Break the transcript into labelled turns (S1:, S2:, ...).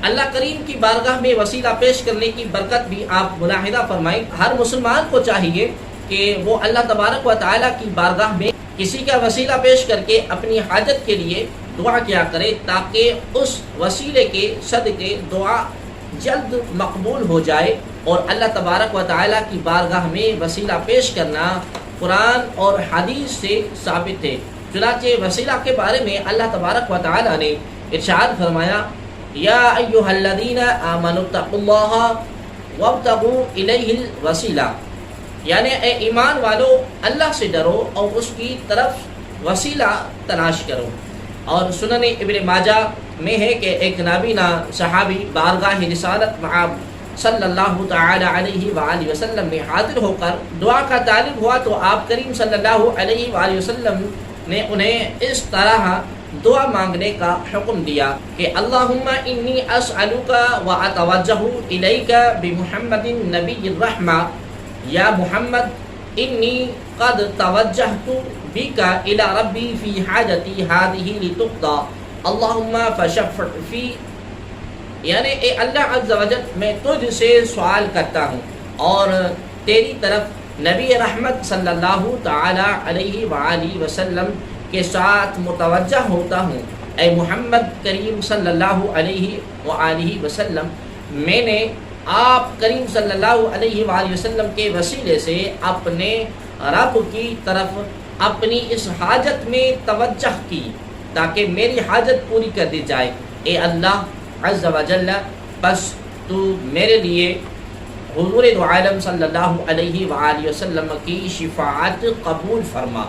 S1: اللہ کریم کی بارگاہ میں وسیلہ پیش کرنے کی برکت بھی آپ ملاحظہ فرمائیں۔ ہر مسلمان کو چاہیے کہ وہ اللہ تبارک و تعالیٰ کی بارگاہ میں کسی کا وسیلہ پیش کر کے اپنی حاجت کے لیے دعا کیا کرے، تاکہ اس وسیلے کے صدقے دعا جلد مقبول ہو جائے۔ اور اللہ تبارک و تعالیٰ کی بارگاہ میں وسیلہ پیش کرنا قرآن اور حدیث سے ثابت ہے۔ چنانچہ وسیلہ کے بارے میں اللہ تبارک و تعالیٰ نے ارشاد فرمایا، یا ایھا الذین آمنوا اتقوا اللہ وابتغوا الیہ الوسیلہ، یعنی اے ایمان والو اللہ سے ڈرو اور اس کی طرف وسیلہ تلاش کرو۔ اور سنن ابن ماجہ میں ہے کہ ایک نابینا صحابی بارگاہ رسالت معاب صلی اللہ تعالی علیہ وآلہ وسلم میں حاضر ہو کر دعا کا طالب ہوا، تو آپ کریم صلی اللہ علیہ وآلہ وسلم نے انہیں اس طرح دعا مانگنے کا حکم دیا کہ اللہم انی اسألک واتوجہ الیک بمحمد نبی الرحمہ، یا محمد انی قد توجہت بک الی ربی فی حاجتی ہذہ لتقضی اللہم فشفع فی، یعنی اے اللہ عز و جل میں تجھ سے سوال کرتا ہوں اور تیری طرف نبی رحمت صلی اللہ تعالی علیہ وآلہ وسلم کے ساتھ متوجہ ہوتا ہوں۔ اے محمد کریم صلی اللہ علیہ وآلہ وسلم، میں نے آپ کریم صلی اللہ علیہ وآلہ وسلم کے وسیلے سے اپنے رب کی طرف اپنی اس حاجت میں توجہ کی تاکہ میری حاجت پوری کر دی جائے۔ اے اللہ عز و جل، بس تو میرے لیے حضور دو عالم صلی اللہ علیہ وآلہ وسلم کی شفاعت قبول فرما۔